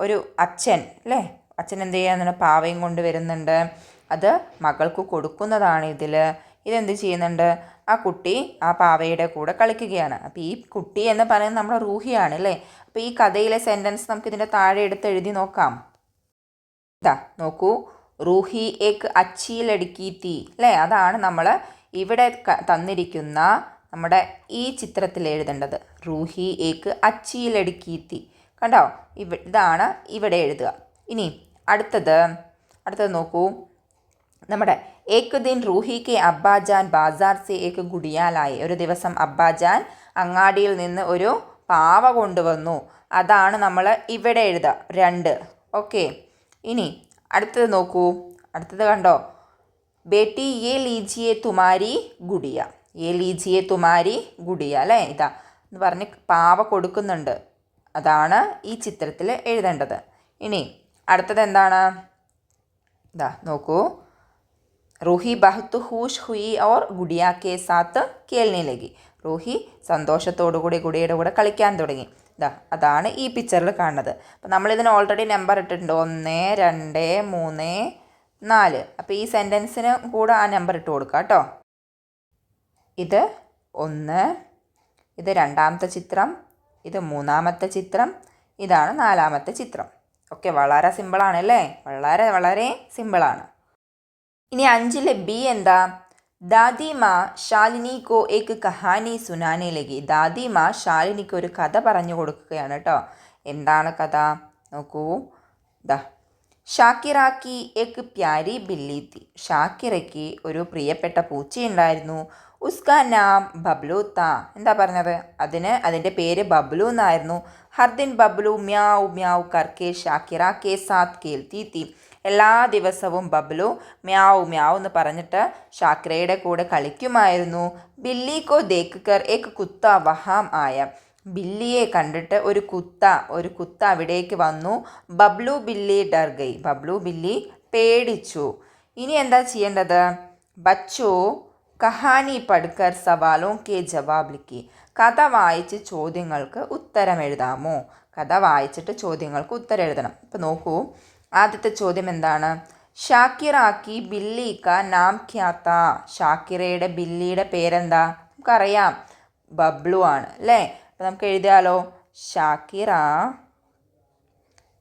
ഒരു അച്ഛൻ അല്ലേ, അച്ഛൻ എന്ത് ചെയ്യാന്നുണ്ട്, പാവയും കൊണ്ട് വരുന്നുണ്ട്. അത് മകൾക്ക് കൊടുക്കുന്നതാണ്. ഇതെന്ത് ചെയ്യുന്നുണ്ട്, ആ കുട്ടി ആ പാവയുടെ കൂടെ കളിക്കുകയാണ്. അപ്പോൾ ഈ കുട്ടി എന്ന് പറയുന്നത് നമ്മുടെ റൂഹിയാണ് അല്ലേ. അപ്പോൾ ഈ കഥയിലെ സെൻറ്റൻസ് നമുക്ക് ഇതിൻ്റെ താഴെ എടുത്ത് എഴുതി നോക്കാം. നോക്കൂ, റൂഹി ഏക്ക് അച്ചി ലടുക്കി തീ അല്ലേ, അതാണ് നമ്മൾ ഇവിടെ തന്നിരിക്കുന്ന നമ്മുടെ ഈ ചിത്രത്തിൽ എഴുതേണ്ടത്. റൂഹി ഏക്ക് അച്ചി ലടുക്കി തീ, കണ്ടോ, ഇതാണ് ഇവിടെ എഴുതുക. ഇനി അടുത്തത് നോക്കൂ, നമ്മുടെ ഏക്ക് ദിൻ റൂഹി കെ അബ്ബാജാൻ ബാസാർ സെ ഏക്ക് ഗുഡിയാലായി. ഒരു ദിവസം അബ്ബാജാൻ അങ്ങാടിയിൽ നിന്ന് ഒരു പാവ കൊണ്ടുവന്നു. അതാണ് നമ്മൾ ഇവിടെ എഴുതുക 2. ഓക്കെ. ഇനി അടുത്തത് നോക്കൂ, അടുത്തത് കണ്ടോ, ബേട്ടി യേ ലീജിയെ തുമാരി ഗുഡിയ, യേ ലീജിയെ തുമാരി ഗുഡിയ അല്ലേ. ഇതാ എന്ന് പറഞ്ഞ് പാവ കൊടുക്കുന്നുണ്ട്. അതാണ് ഈ ചിത്രത്തിൽ എഴുതേണ്ടത്. ഇനി അടുത്തത് എന്താണ്, നോക്കൂ, റൂഹി ബഹുത്ത് ഖുഷ് ഹുയി ഓർ ഗുഡിയ കെ സാത്ത് കേൽനെ ലഗി. റൂഹി സന്തോഷത്തോടുകൂടി ഗുഡിയുടെ കൂടെ കളിക്കാൻ തുടങ്ങി. അതാണ് ഈ പിക്ചറിൽ കാണുന്നത്. അപ്പോൾ നമ്മളിതിന് ഓൾറെഡി നമ്പർ ഇട്ടിട്ടുണ്ട്, 1, 2, 3, 4. അപ്പോൾ ഈ സെൻറ്റൻസിന് കൂടെ ആ നമ്പർ ഇട്ട് കൊടുക്കുക കേട്ടോ. ഇത് 1, ഇത് 2ാമത്തെ ചിത്രം, ഇത് 3ാമത്തെ ചിത്രം, ഇതാണ് 4ാമത്തെ ചിത്രം. ഓക്കെ, വളരെ സിമ്പിളാണ് അല്ലേ, വളരെ വളരെ സിമ്പിളാണ്. ഇനി 5ലെ ബി എന്താ, ദാദി മാ ശാലിനി കോ ഏക്ക് കഹാനി സുനാനെ ലഗി. ദാദി മാ ശാലിനിക്ക് ഒരു കഥ പറഞ്ഞു കൊടുക്കുകയാണ് കേട്ടോ. എന്താണ് കഥ നോക്കൂ, ഷാക്കിറാക്കി ഏക്ക് പ്യാരി ബില്ലി തി. ഷാക്കിറയ്ക്ക് ഒരു പ്രിയപ്പെട്ട പൂച്ചയുണ്ടായിരുന്നു. ഉസ്കാ നാം ബബ്ലു താ. എന്താ പറഞ്ഞത്, അതിൻ്റെ പേര് ബബ്ലു എന്നായിരുന്നു. ഹർദിൻ ബബ്ലു മ്യാവ് മ്യാവ് കർക്കെ ഷാക്കിറ കെ സാത്ത് കേൽത്തി തി. എല്ലാ ദിവസവും ബബ്ലു മ്യാവ് മ്യാവ് എന്ന് പറഞ്ഞിട്ട് ഷാക്കിറയുടെ കൂടെ കളിക്കുമായിരുന്നു. ബില്ലി കോ ദേഖ് കർ ഏക്ക് കുത്ത വഹാം ആയ. ബില്ലിയെ കണ്ടിട്ട് ഒരു കുത്ത അവിടേക്ക് വന്നു. ബബ്ലു ബില്ലി ഡർ ഗയി. ബബ്ലു ബില്ലി പേടിച്ചു. ഇനി എന്താ ചെയ്യേണ്ടത്, ബച്ചോ കഹാനി പഠിക്കർ സവാലോം കെ ജവാബ് ലിഖി. കഥ വായിച്ച് ചോദ്യങ്ങൾക്ക് ഉത്തരം എഴുതാമോ. കഥ വായിച്ചിട്ട് ചോദ്യങ്ങൾക്ക് ഉത്തരം എഴുതണം. ഇപ്പോൾ നോക്കൂ, ആദ്യത്തെ ചോദ്യം എന്താണ്, ഷാക്കിറാക്കി ബില്ലി കാ നാം ക്യാ താ. ഷാക്കിറയുടെ ബില്ലിയുടെ പേരെന്താ, നമുക്കറിയാം, ബബ്ലു ആണ് അല്ലേ. അപ്പോൾ നമുക്ക് എഴുതിയാലോ, ഷാക്കിറ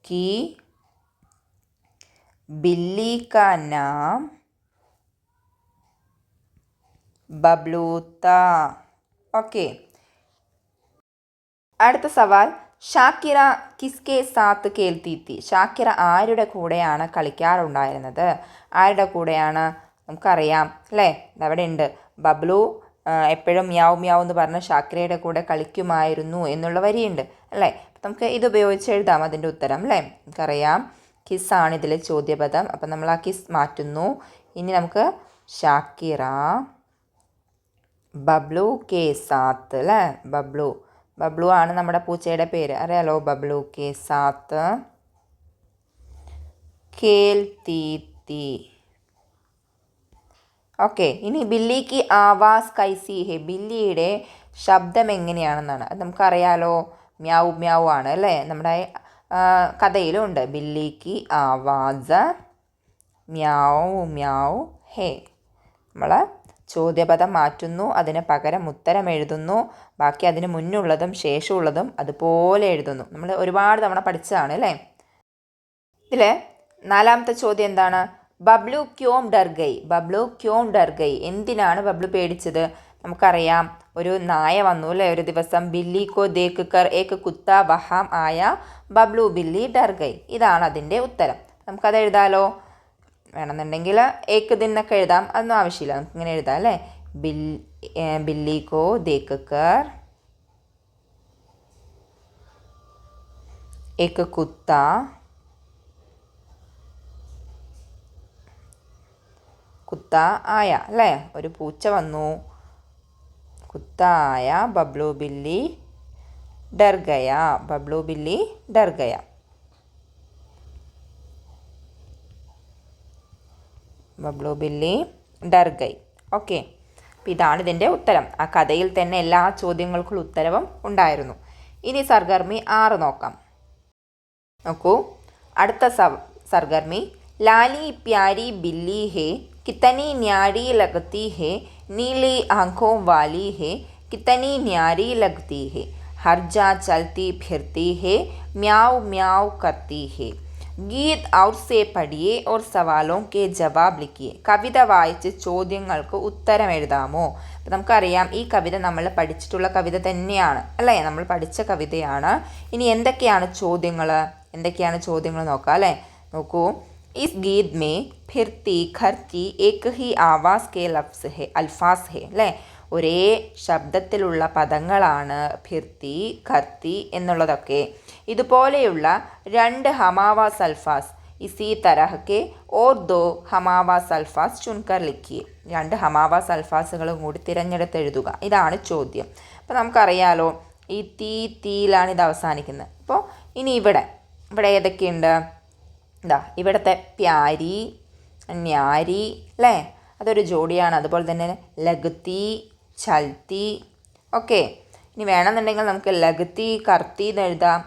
की बिल्ली का नाम बबलू था. ओके. അടുത്ത സവാൽ, ഷാക്കിറ കിസ്കെ സാത്ത് കേൽത്തി തി. ഷാക്കിറ ആരുടെ കൂടെയാണ് കളിക്കാറുണ്ടായിരുന്നത്, ആരുടെ കൂടെയാണ്, നമുക്കറിയാം അല്ലേ, അവിടെ ഉണ്ട്, ബബ്ലു എപ്പോഴും മ്യാവ് മ്യാവ് എന്ന് പറഞ്ഞ് ഷാക്കിറയുടെ കൂടെ കളിക്കുമായിരുന്നു എന്നുള്ള വരിയുണ്ട് അല്ലേ. നമുക്ക് ഇത് ഉപയോഗിച്ച് എഴുതാം അതിൻ്റെ ഉത്തരം അല്ലേ. നമുക്കറിയാം കിസ് ആണ് ഇതിലെ ചോദ്യപദം. അപ്പം നമ്മൾ ആ കിസ് മാറ്റുന്നു. ഇനി നമുക്ക് ഷാക്കിറ ബബ്ലു കെ സാത്ത് അല്ലേ, ബബ്ലു ആണ് നമ്മുടെ പൂച്ചയുടെ പേര്, അറിയാലോ, ബബ്ലു കെ സാത്ത് കേൽത്തി തി. ഓക്കെ. ഇനി ബില്ലിക്ക് ആവാസ് കൈസി ഹെ. ബില്ലിയുടെ ശബ്ദം എങ്ങനെയാണെന്നാണ്. അത് നമുക്കറിയാലോ, മ്യാവ് മ്യാവ് ആണ് അല്ലേ, നമ്മുടെ കഥയിലും ഉണ്ട്. ബില്ലിക്ക് ആവാസ് മ്യാവ് മ്യാവ് ഹേ. നമ്മൾ ചോദ്യപദം മാറ്റുന്നു, അതിന് പകരം ഉത്തരം എഴുതുന്നു, ബാക്കി അതിന് മുന്നുള്ളതും ശേഷമുള്ളതും അതുപോലെ എഴുതുന്നു. നമ്മൾ ഒരുപാട് തവണ പഠിച്ചതാണ് അല്ലേ. ഇതിൽ 4ാമത്തെ ചോദ്യം എന്താണ്, ബബ്ലു ക്യോം ഡർ ഗൈ. ബബ്ലു ക്യോം ഡർ ഗൈ. എന്തിനാണ് ബബ്ലു പേടിച്ചത്, നമുക്കറിയാം, ഒരു നായ വന്നു അല്ലേ ഒരു ദിവസം. ബില്ലി കോ ദേഖ് കർ ഏക്ക് കുത്ത വഹാം ആയ ബബ്ലു ബില്ലി ഡർ ഗൈ. ഇതാണ് അതിൻ്റെ ഉത്തരം. നമുക്കത് എഴുതാലോ, വേണമെന്നുണ്ടെങ്കിൽ ഏക്ക് ദിനൊക്കെ എഴുതാം, അതൊന്നും ആവശ്യമില്ല, നമുക്കിങ്ങനെ എഴുതാം അല്ലേ. ബില്ലി കോ ദേഖ് കർ ഏക്ക് കുത്ത ആയ അല്ലേ, ഒരു പൂച്ച വന്നു, കുത്ത ആയ ബബ്ലു ബില്ലി ഡർ ഗയ. ബബ്ലു ബില്ലി ഡർ ഗയ. ബബ്ലു ബില്ലി ഡർ ഗൈ. ഓക്കെ, അപ്പോൾ ഇതാണ് ഇതിൻ്റെ ഉത്തരം. ആ കഥയിൽ തന്നെ എല്ലാ ചോദ്യങ്ങൾക്കുള്ള ഉത്തരവും ഉണ്ടായിരുന്നു. ഇനി സർഗർമി 6 നോക്കാം. നോക്കൂ, അടുത്ത സർഗർമി. ലാലി പ്യാരി ബില്ലി ഹേ, കിത്തനി ന്യാരി ലഗ്തി ഹേ, നീലി ആँखों वाली है, कितनी न्यारी लगती है, हर जा चलती फिरती है, म्याऊ म्याऊ करती है. ഗീത് ഔർ സേ പഠിയേ ഓർ സവാലോं के जवाब लिखिए. കവിത വായിച്ച് ചോദ്യങ്ങൾക്ക് ഉത്തരം എഴുതാമോ? അപ്പം നമുക്കറിയാം ഈ കവിത നമ്മൾ പഠിച്ചിട്ടുള്ള കവിത തന്നെയാണ് അല്ലേ, നമ്മൾ പഠിച്ച കവിതയാണ്. ഇനി എന്തൊക്കെയാണ് ചോദ്യങ്ങൾ നോക്കാം അല്ലേ. നോക്കൂ, इस गीत में फिरती खरती एक ही आवाज़ के अल्फाज है അല്ലേ. ഒരേ ശബ്ദത്തിലുള്ള പദങ്ങളാണ് ഫിർത്തി ഖർത്തി എന്നുള്ളതൊക്കെ. ഇതുപോലെയുള്ള 2 ഹമാവാസ് അൽഫാസ് ഇസി തരഹ്ക്കെ ഓർ 2 ഹമാവാസ് അൽഫാസ് ചുൻകർ ലിഖിയെ. 2 ഹമാവാസ് അൽഫാസുകളും കൂടി തിരഞ്ഞെടുത്ത് എഴുതുക. ഇതാണ് ചോദ്യം. അപ്പോൾ നമുക്കറിയാലോ ഈ തീയിലാണ് ഇത് അവസാനിക്കുന്നത്. അപ്പോൾ ഇനി ഇവിടെ ഏതൊക്കെയുണ്ട്? ഇവിടുത്തെ പ്യാരി ന്യാരി അല്ലേ, അതൊരു ജോഡിയാണ്. അതുപോലെ തന്നെ ലഗ്തി ചൽത്തി. ഓക്കെ, ഇനി വേണമെന്നുണ്ടെങ്കിൽ നമുക്ക് ലഗ്തി കർത്തി എന്ന് എഴുതാം.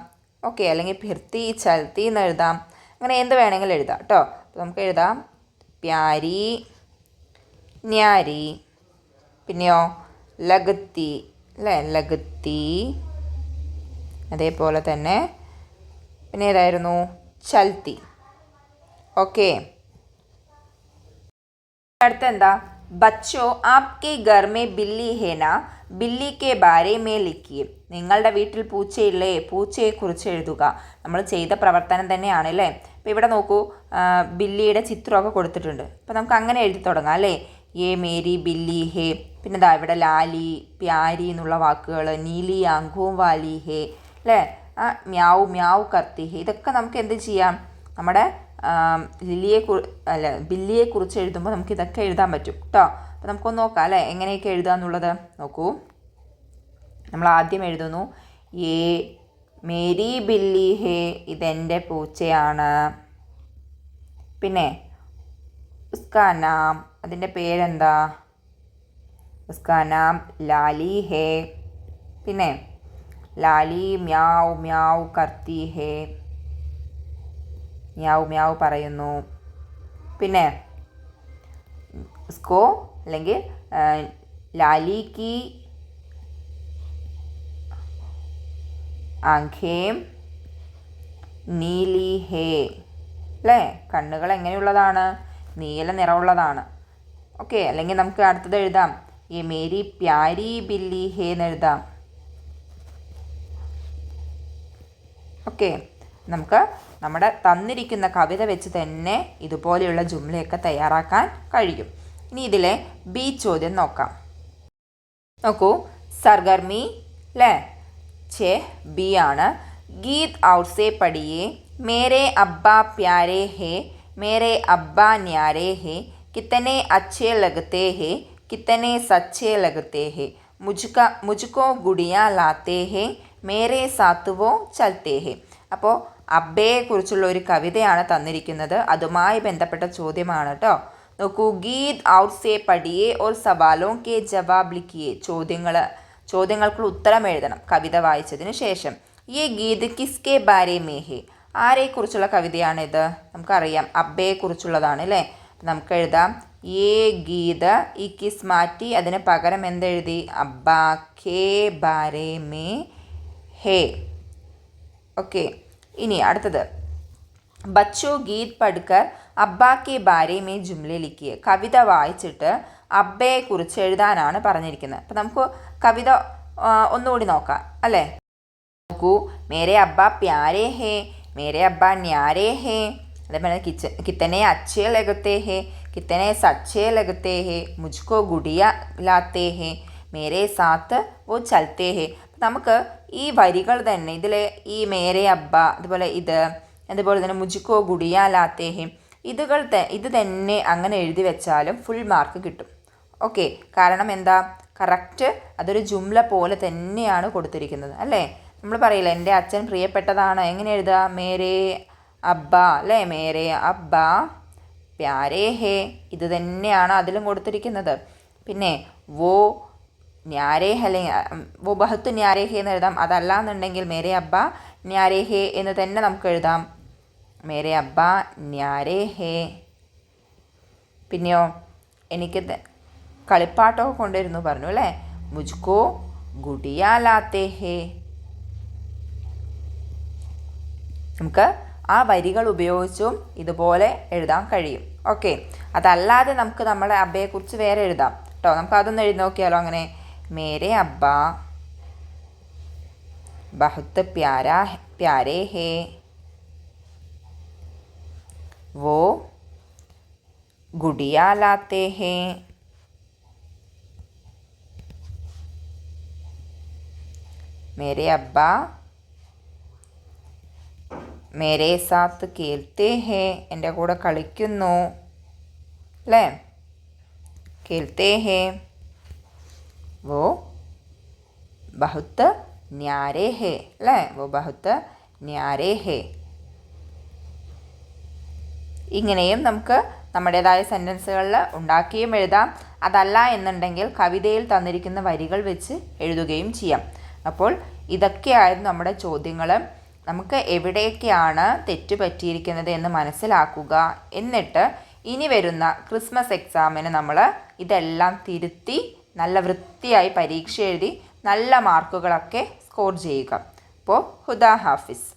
ഓക്കെ, അല്ലെങ്കിൽ ഫിർത്തി ചൽത്തി എന്ന് എഴുതാം. അങ്ങനെ എന്ത് വേണമെങ്കിലും എഴുതാം കേട്ടോ. അപ്പോൾ നമുക്ക് എഴുതാം പ്യാരി ന്യാരി, പിന്നെയോ ലഗ്തി അല്ലേ, ലഗ്തി. അതേപോലെ തന്നെ പിന്നെ ഏതായിരുന്നു? ചൽത്തി. ഓക്കെ, അടുത്ത എന്താ? ബച്ചോ ആപ്കെ ഘർ may Billy Hena, Billy K Bare may ലിഖിയെ. നിങ്ങളുടെ വീട്ടിൽ പൂച്ചയില്ലേ, പൂച്ചയെക്കുറിച്ച് എഴുതുക. നമ്മൾ ചെയ്ത പ്രവർത്തനം തന്നെയാണ് അല്ലേ. അപ്പോൾ ഇവിടെ നോക്കൂ, ബില്ലിയുടെ ചിത്രമൊക്കെ കൊടുത്തിട്ടുണ്ട്. അപ്പോൾ നമുക്ക് അങ്ങനെ എഴുതി തുടങ്ങാം അല്ലേ. യേ മേരി ബില്ലി ഹേ, പിന്നെ ദാ ഇവിടെ ലാലി പ്യാരി എന്നുള്ള വാക്കുകൾ, നീലി ആँखों वाली है അല്ലേ, മ്യാവ് മ്യാവ് കർത്തി ഹേ. ഇതൊക്കെ നമുക്ക് എന്ത് ചെയ്യാം? നമ്മുടെ ബില്ലിയെക്കുറിച്ച് എഴുതുമ്പോൾ നമുക്ക് ഇതൊക്കെ എഴുതാൻ പറ്റും കേട്ടോ. അപ്പോൾ നമുക്കൊന്ന് നോക്കാം അല്ലേ എങ്ങനെയൊക്കെ എഴുതാന്നുള്ളത്. നോക്കൂ, നമ്മൾ ആദ്യം എഴുതുന്നു യേ മേരി ബില്ലി ഹേ, ഇതെൻ്റെ പൂച്ചയാണ്. പിന്നെ ഉസ്കാ നാം, അതിൻ്റെ പേരെന്താ? ഉസ്കാ നാം ലാലി ഹേ. പിന്നെ ലാലി മ്യാവ് മ്യാവ് കർത്തി ഹേ, മ്യാവ് മ്യാവ് പറയുന്നു. പിന്നെ ഉസ്കോ അല്ലെങ്കിൽ ലാലി കി ആँखें നീലി ഹേ അല്ലേ, കണ്ണുകൾ എങ്ങനെയുള്ളതാണ്? നീല നിറമുള്ളതാണ്. ഓക്കെ, അല്ലെങ്കിൽ നമുക്ക് അടുത്തത് എഴുതാം യേ മേരി പ്യാരി ബില്ലി ഹേ എന്ന് എഴുതാം. ഓക്കെ, നമുക്ക് നമ്മുടെ തന്നിരിക്കുന്ന കവിത വെച്ച് തന്നെ ഇതുപോലെയുള്ള ജുംലയൊക്കെ തയ്യാറാക്കാൻ കഴിയും. ഇനി ഇതിലെ ബി ചോദ്യം നോക്കാം. നോക്കൂ, സർഗർമി അല്ലേ, ബി ആണ്. ഗീത് ഔർ സേ പഠിയേ, മേരെ അബ്ബാ പ്യാരെ ഹേ, മേരെ അബ്ബാ ന്യാരെ ഹേ, കിത്തനെ അച്ഛേ ലഗത്തെ ഹേ, കിത്തനെ സച്ചേ ലഗത്തെ ഹേ, മുജ്കോ ഗുഡിയാ ലാത്തെ ഹേ, മേരെ സാത്ത് വോ ചൽത്തെ ഹേ. അപ്പോൾ അബ്ബയെക്കുറിച്ചുള്ള ഒരു കവിതയാണ് തന്നിരിക്കുന്നത്. അതുമായി ബന്ധപ്പെട്ട ചോദ്യമാണ് കേട്ടോ. നോക്കൂ, ഗീത് ഔർ സേ പഠിയേ ഓർ സവാലോं के जवाब लिखिए. ചോദ്യങ്ങൾക്കുള്ള ഉത്തരം എഴുതണം കവിത വായിച്ചതിന് ശേഷം. യേ ഗീത് കിസ്കെ ബാരെ മേ ഹേ, ആരെക്കുറിച്ചുള്ള കവിതയാണിത്? നമുക്കറിയാം അബ്ബയെക്കുറിച്ചുള്ളതാണ് അല്ലേ. നമുക്ക് എഴുതാം യേ ഗീത്, ഈ കിസ് മാറ്റി അതിന് പകരം എന്തെഴുതി? അബ്ബാ കെ ബാരെ മേ ഹേ. ഓക്കെ, ഇനി അടുത്തത് ബച്ചോ ഗീത് പഠിക്കർ അബ്ബാ കെ ബാരെ മേ ജുംലെ ലിഖിയെ. കവിത വായിച്ചിട്ട് അബ്ബയെക്കുറിച്ച് എഴുതാനാണ് പറഞ്ഞിരിക്കുന്നത്. അപ്പം നമുക്ക് കവിത ഒന്നുകൂടി നോക്കാം അല്ലേ. നോക്കൂ, മേരെ അബ്ബാ പ്യാരെ ഹേ, മേരെ അബ്ബാ ന്യാരെ ഹേ, അതേപോലെ കിത്തനെ അച്ഛേ ലഗത്തെ ഹേ, കിത്തനെ സച്ചേ ലഗത്തെ ഹേ, മുജ്കോ ഗുഡിയ ലാത്തെ ഹേ, മേരെ സാത്ത് വോ ചൽത്തെ ഹേ. നമുക്ക് ഈ വരികൾ തന്നെ ഇതിലെ ഈ മേരെ അബ്ബ, അതുപോലെ തന്നെ മുജ്കോ ഗുഡിയാ ലാത്തെ ഹേ, ഇത് തന്നെ അങ്ങനെ എഴുതി വെച്ചാലും ഫുൾ മാർക്ക് കിട്ടും. ഓക്കെ, കാരണം എന്താ? കറക്റ്റ് അതൊരു ജുംല പോലെ തന്നെയാണ് കൊടുത്തിരിക്കുന്നത് അല്ലേ. നമ്മൾ പറയില്ല എൻ്റെ അച്ഛൻ പ്രിയപ്പെട്ടതാണ്, എങ്ങനെ എഴുതുക? മേരെ അബ്ബ അല്ലേ, മേരെ അബ്ബ പ്യാരേ ഹേ, ഇത് തന്നെയാണ് അതിലും കൊടുത്തിരിക്കുന്നത്. പിന്നെ വോ ന്യാരേ അല്ലെങ്കിൽ വോ ബഹുത്ത് ന്യാരേ ഹേ എന്ന് എഴുതാം. അതല്ല എന്നുണ്ടെങ്കിൽ മേരെ അബ്ബ ന്യാരേ ഹേ എന്ന് തന്നെ നമുക്ക് എഴുതാം. മേരെ അബ്ബ ന്യാരേ ഹേ. പിന്നെയോ എനിക്ക് കളിപ്പാട്ടമൊക്കെ കൊണ്ടുവരുന്നു പറഞ്ഞു അല്ലേ. മുജ്കോ ഗുഡിയാ ലാത്തേ ഹേ. നമുക്ക് ആ വരികൾ ഉപയോഗിച്ചും ഇതുപോലെ എഴുതാൻ കഴിയും. ഓക്കെ, അതല്ലാതെ നമുക്ക് നമ്മുടെ അബ്ബയെക്കുറിച്ച് വേറെ എഴുതാം കേട്ടോ. നമുക്ക് അതൊന്ന് എഴുതി നോക്കിയാലോ. അങ്ങനെ മേരെ അബ്ബ ബഹുത്ത് പ്യാരേ ഹേ, वो गुड़िया लाते हैं, मेरे अब्बा मेरे साथ खेलते हैं, എൻ്റെ കൂടെ കളിക്കുന്നു അല്ലേ. खेलते हैं, वो बहुत न्यारे है അല്ലേ. वो बहुत न्यारे है. ഇങ്ങനെയും നമുക്ക് നമ്മുടേതായ സെൻറ്റൻസുകളിൽ ഉണ്ടാക്കിയും എഴുതാം. അതല്ല എന്നുണ്ടെങ്കിൽ കവിതയിൽ തന്നിരിക്കുന്ന വരികൾ വെച്ച് എഴുതുകയും ചെയ്യാം. അപ്പോൾ ഇതൊക്കെയായിരുന്നു നമ്മുടെ ചോദ്യങ്ങൾ. നമുക്ക് എവിടെയൊക്കെയാണ് തെറ്റ് പറ്റിയിരിക്കുന്നത് എന്ന് മനസ്സിലാക്കുക. എന്നിട്ട് ഇനി വരുന്ന ക്രിസ്മസ് എക്സാമിന് നമ്മൾ ഇതെല്ലാം തിരുത്തി നല്ല വൃത്തിയായി പരീക്ഷ എഴുതി നല്ല മാർക്കുകളൊക്കെ സ്കോർ ചെയ്യുക. അപ്പോൾ ഹുദാ ഹാഫിസ്.